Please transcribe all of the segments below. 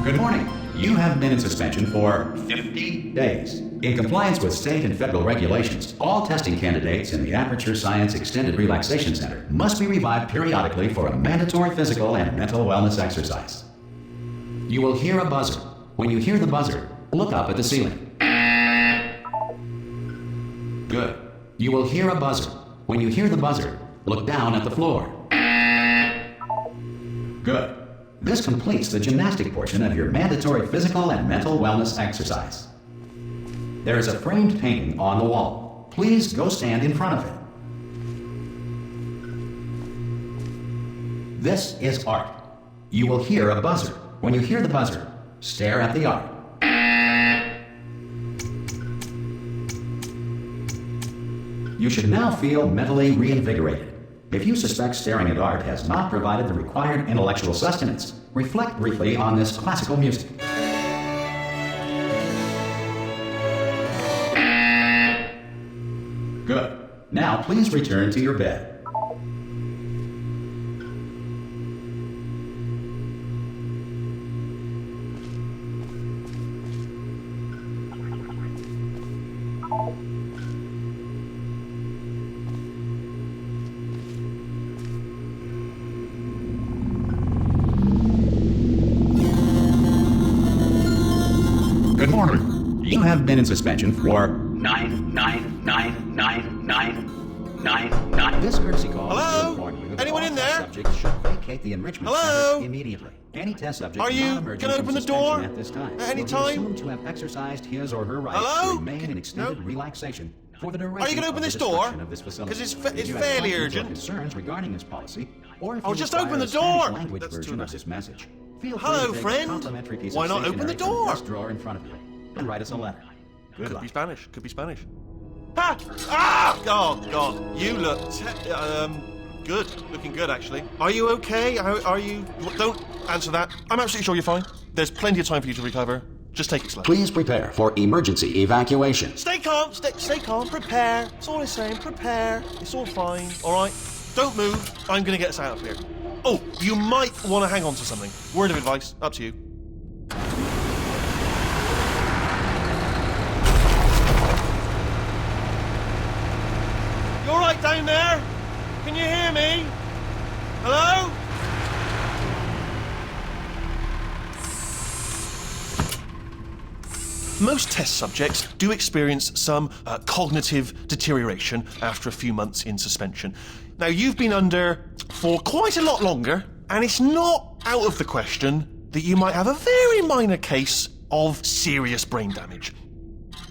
Good morning. You have been in suspension for 50 days. In compliance with state and federal regulations, all testing candidates in the Aperture Science Extended Relaxation Center must be revived periodically for a mandatory physical and mental wellness exercise. You will hear a buzzer. When you hear the buzzer, look up at the ceiling. Good. You will hear a buzzer. When you hear the buzzer, look down at the floor. Good. This completes the gymnastic portion of your mandatory physical and mental wellness exercise. There is a framed painting on the wall. Please go stand in front of it. This is art. You will hear a buzzer. When you hear the buzzer, stare at the art. You should now feel mentally reinvigorated. If you suspect staring at art has not provided the required intellectual sustenance, reflect briefly on this classical music. Good. Now please return to your bed. Good morning. You have been in suspension for 9999999. This courtesy call is to inform you that Anyone all in test there? subjects should vacate the enrichment center immediately. Any test subject Are you not emerging gonna from open the suspension door at this time at any will be time? assumed to have exercised his or her right Hello? to remain in extended No? relaxation for the duration Are you gonna open of this the door? destruction of this facility. 'Cause it's If you have fairly questions or urgent. concerns regarding this policy, or if Oh, you just require open the a Spanish door. language That's too version of aggressive. this message, feel free Hello, to take friend. a complimentary piece Why of not open the stationery from door? desk drawer in front of you and write us a letter. Good Could luck. be Spanish. Could be Spanish. Ha! Ah! Oh, God. You look good. Looking good, actually. Are you okay? How are you? Don't answer that. I'm absolutely sure you're fine. There's plenty of time for you to recover. Just take it slow. Please prepare for emergency evacuation. Stay calm. Stay calm. Prepare. That's all I'm saying. Prepare. It's all fine. All right? Don't move. I'm going to get us out of here. Oh, you might want to hang on to something. Word of advice. Up to you. You all right down there? Can you hear me? Hello? Most test subjects do experience some cognitive deterioration after a few months in suspension. Now, you've been under for quite a lot longer, and it's not out of the question that you might have a very minor case of serious brain damage.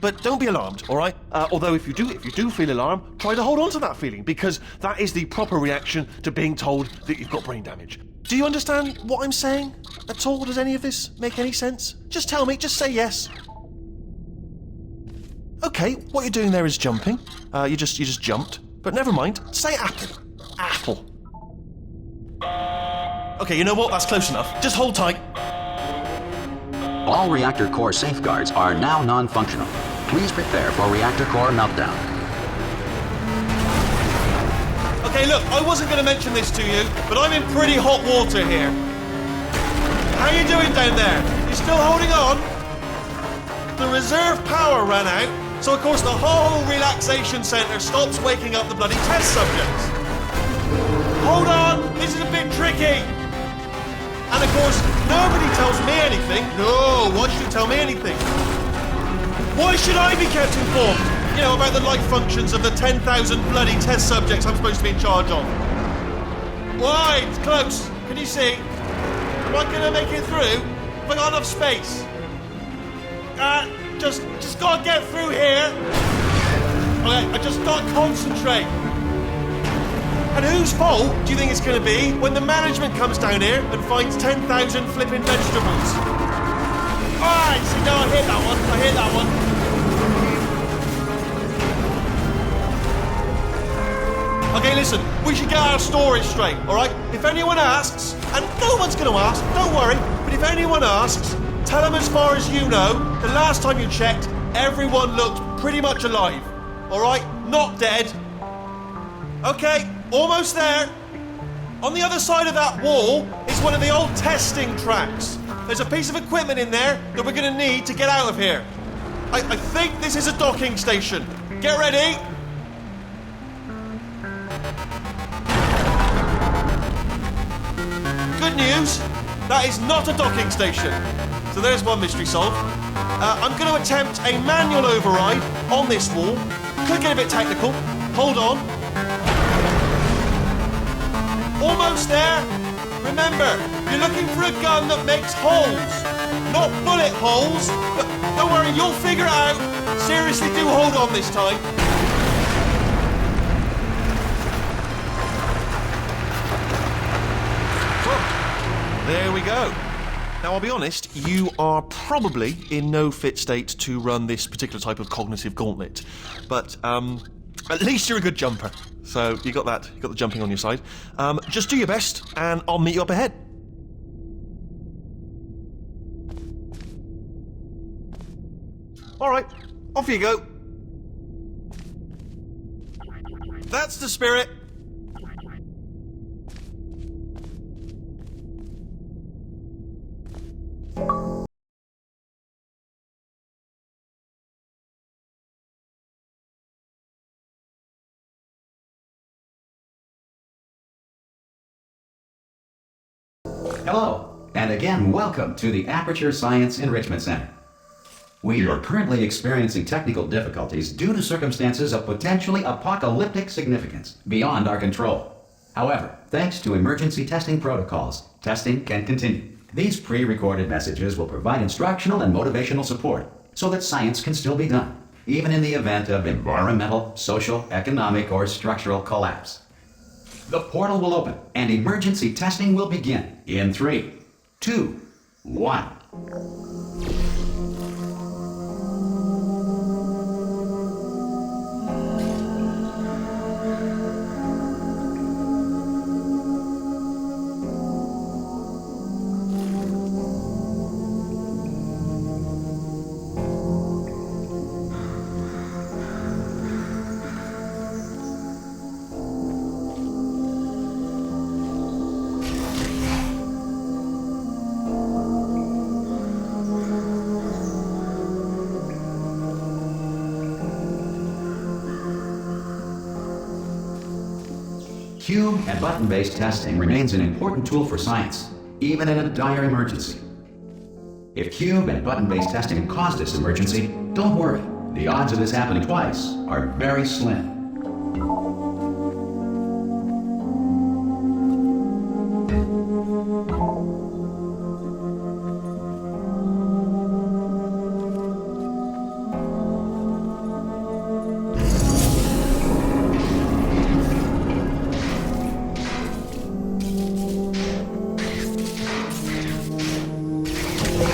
But don't be alarmed, all right? Although if you do feel alarmed, try to hold on to that feeling, because that is the proper reaction to being told that you've got brain damage. Do you understand what I'm saying at all? Does any of this make any sense? Just tell me, just say yes. Okay, what you're doing there is jumping. You just jumped. But never mind. Say apple. Apple. Okay, you know what? That's close enough. Just hold tight. All reactor core safeguards are now non-functional. Please prepare for reactor core meltdown. Okay, look, I wasn't going to mention this to you, but I'm in pretty hot water here. How you doing down there? You still holding on? The reserve power ran out, so of course the whole relaxation centre stops waking up the bloody test subjects. Hold on, this is a bit tricky. And of course, nobody tells me anything. No, why should you tell me anything? Why should I be kept informed? You know, about the life functions of the 10,000 bloody test subjects I'm supposed to be in charge of. Why? It's close. Can you see? Am I going to make it through? Have I got enough space? Just gotta get through here. Okay, I just gotta concentrate. And whose fault do you think it's going to be when the management comes down here and finds 10,000 flipping vegetables? Alright, see, no, I hear that one. Okay, listen, we should get our story straight, alright? If anyone asks, and no one's going to ask, don't worry, but if anyone asks, tell them as far as you know, the last time you checked, everyone looked pretty much alive, alright? Not dead. Okay, almost there. On the other side of that wall is one of the old testing tracks. there's a piece of equipment in there that we're going to need to get out of here. I think this is a docking station. Get ready. Good news, that is not a docking station. So there's one mystery solved. I'm going to attempt a manual override on this wall. Could get a bit technical. Hold on. Almost there. Remember, you're looking for a gun that makes holes. Not bullet holes, but don't worry, you'll figure it out. Seriously, do hold on this time. There we go. Now, I'll be honest, you are probably in no fit state to run this particular type of cognitive gauntlet. But at least you're a good jumper. So you got that. You got the jumping on your side. Just do your best, and I'll meet you up ahead. All right, off you go. That's the spirit. Hello, and again, welcome to the Aperture Science Enrichment Center. We are currently experiencing technical difficulties due to circumstances of potentially apocalyptic significance beyond our control. However, thanks to emergency testing protocols, testing can continue. These pre-recorded messages will provide instructional and motivational support so that science can still be done, even in the event of environmental, social, economic, or structural collapse. The portal will open and emergency testing will begin in 3, 2, 1. Cube and button-based testing remains an important tool for science, even in a dire emergency. If cube and button-based testing caused this emergency, don't worry. The odds of this happening twice are very slim.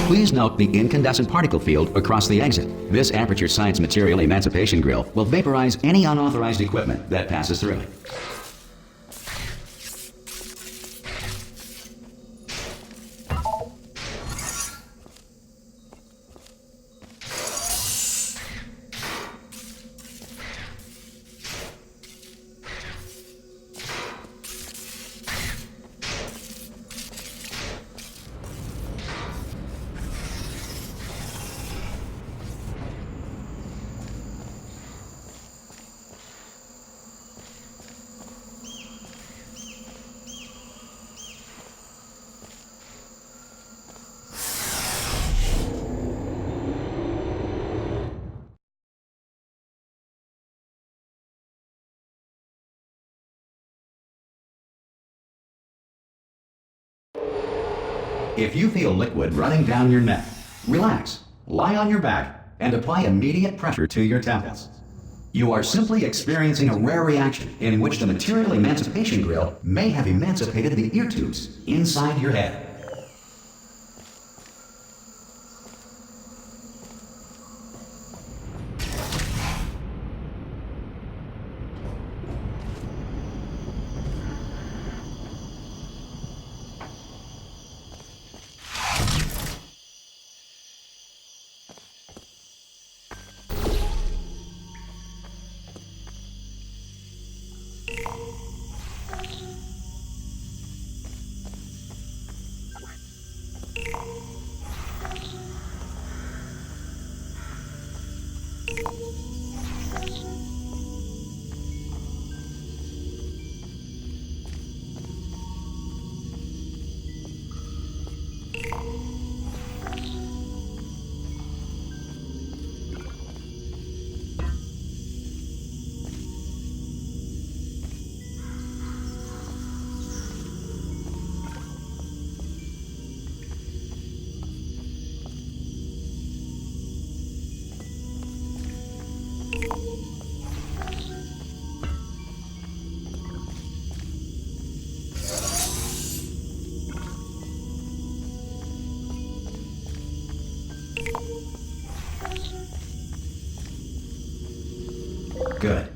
Please note the incandescent particle field across the exit. This Aperture Science Material Emancipation Grill will vaporize any unauthorized equipment that passes through it. If you feel liquid running down your neck, relax, lie on your back, and apply immediate pressure to your temples. You are simply experiencing a rare reaction in which the material emancipation grill may have emancipated the ear tubes inside your head. Good.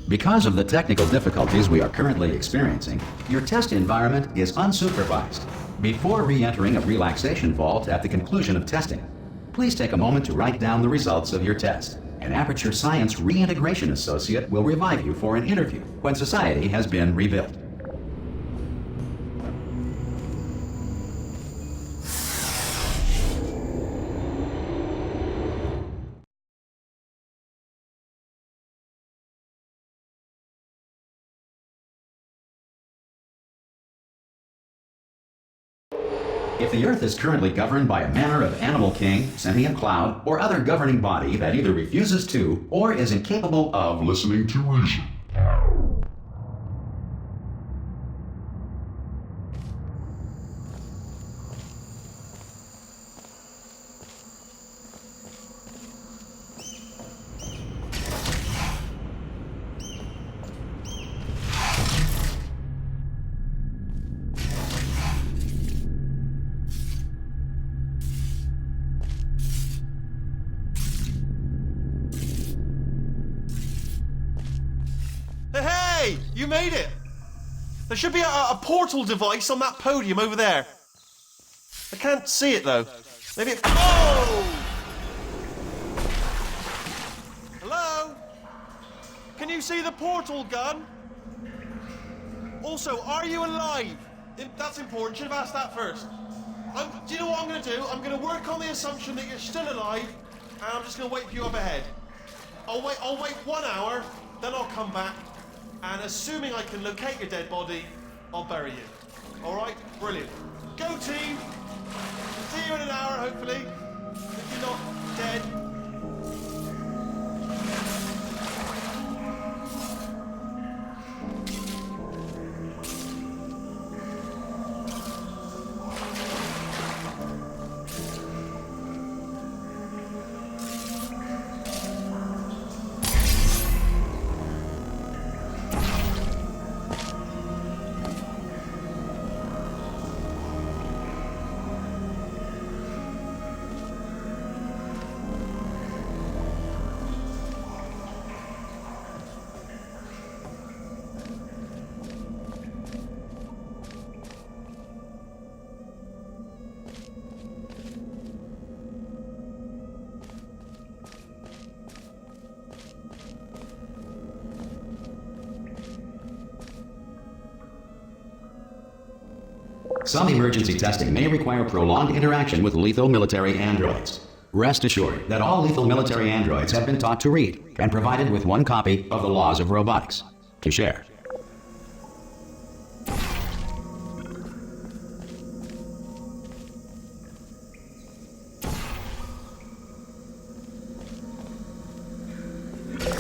Because of the technical difficulties we are currently experiencing, your test environment is unsupervised. Before re-entering a relaxation vault at the conclusion of testing, please take a moment to write down the results of your test. An Aperture Science Reintegration Associate will revive you for an interview when society has been rebuilt. If the Earth is currently governed by a manner of animal king, sentient cloud, or other governing body that either refuses to or is incapable of listening to reason, Hey, you made it! There should be a portal device on that podium over there. I can't see it though. Maybe it... Oh! Hello? Can you see the portal gun? Also, are you alive? That's important. Should have asked that first. Do you know what I'm going to do? I'm going to work on the assumption that you're still alive, and I'm just going to wait for you up ahead. I'll wait 1 hour, then I'll come back. And assuming I can locate your dead body, I'll bury you. Alright? Brilliant. Go team! See you in an hour, hopefully. If you're not dead. Some emergency testing may require prolonged interaction with lethal military androids. Rest assured that all lethal military androids have been taught to read and provided with 1 copy of the Laws of Robotics to share.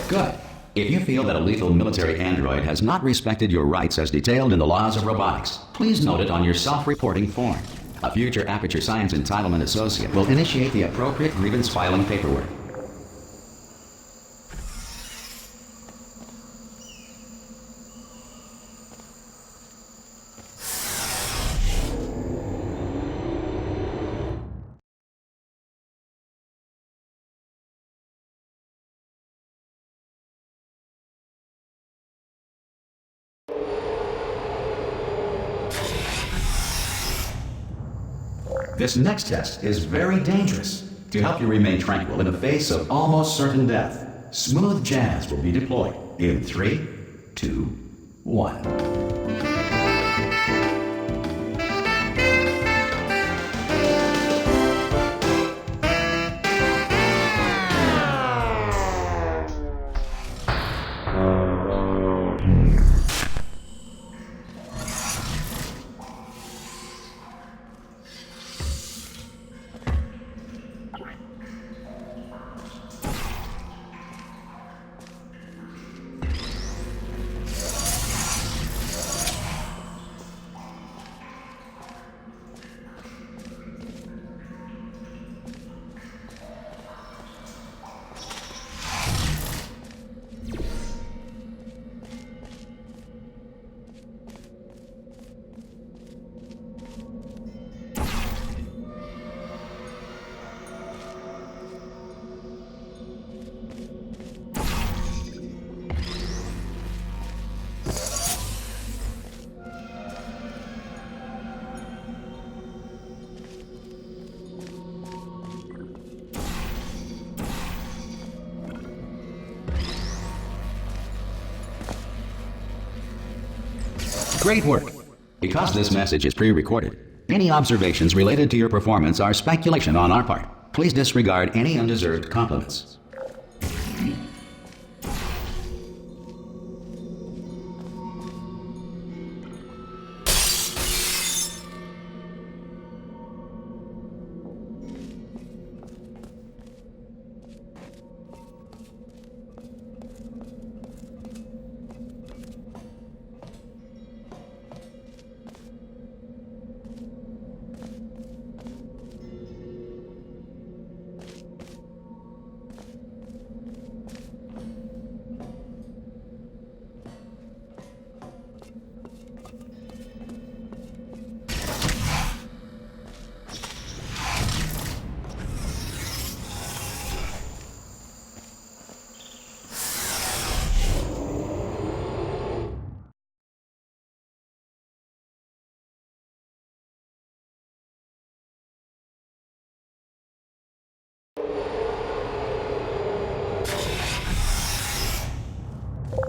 Good. If you feel that a lethal military android has not respected your rights as detailed in the Laws of Robotics, please note it on your self-reporting form. A future Aperture Science Entitlement Associate will initiate the appropriate grievance filing paperwork. This next test is very dangerous. To help you remain tranquil in the face of almost certain death, smooth jazz will be deployed in 3, 2, 1. Great work! Because this message is pre-recorded, any observations related to your performance are speculation on our part. Please disregard any undeserved compliments.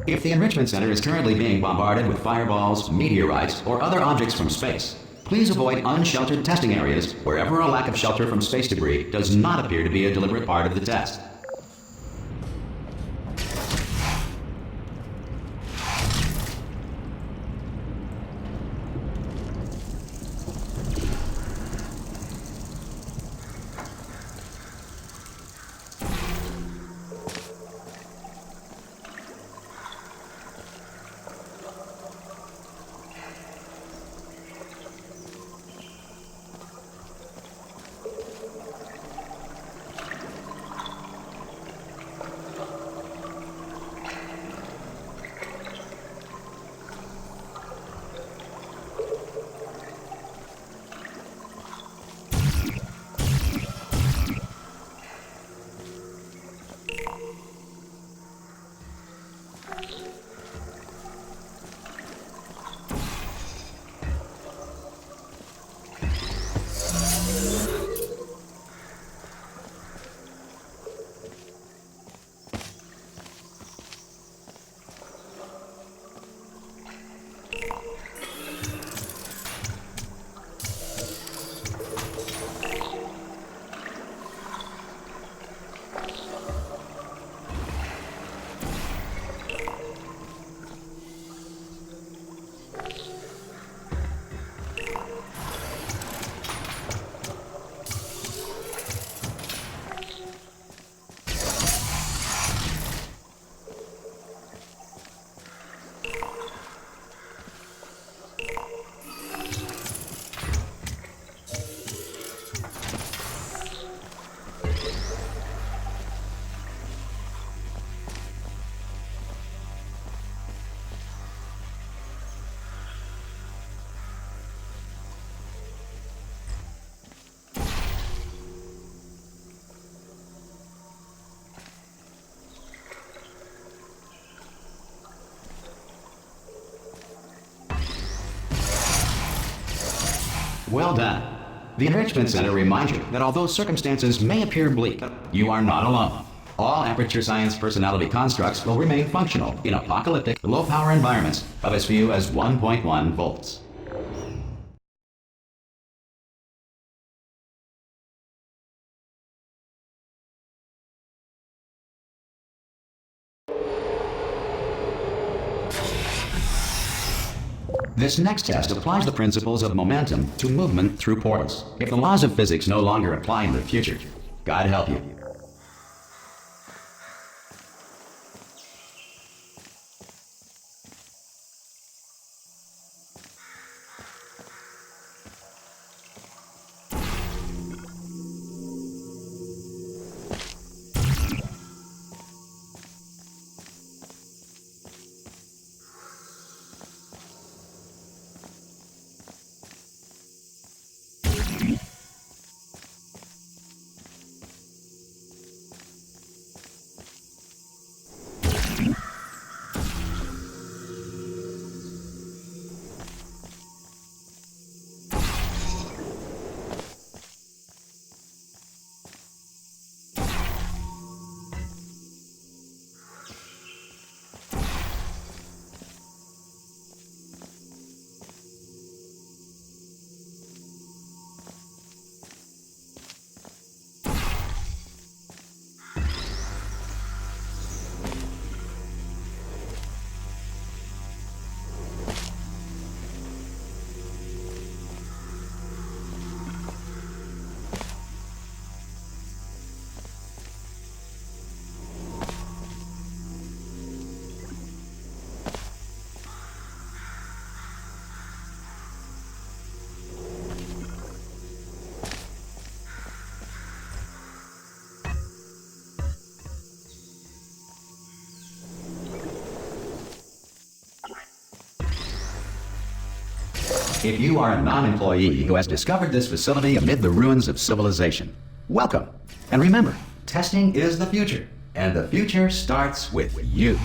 If the Enrichment Center is currently being bombarded with fireballs, meteorites, or other objects from space, please avoid unsheltered testing areas wherever a lack of shelter from space debris does not appear to be a deliberate part of the test. Well done. The Enrichment Center reminds you that although circumstances may appear bleak, you are not alone. All Aperture Science personality constructs will remain functional in apocalyptic, low-power environments of as few as 1.1 volts. This next test applies the principles of momentum to movement through portals. If the laws of physics no longer apply in the future, God help you. if you are a non-employee who has discovered this facility amid the ruins of civilization, welcome. And remember, testing is the future, and the future starts with you.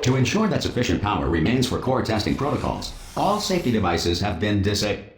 To ensure that sufficient power remains for core testing protocols, all safety devices have been disabled.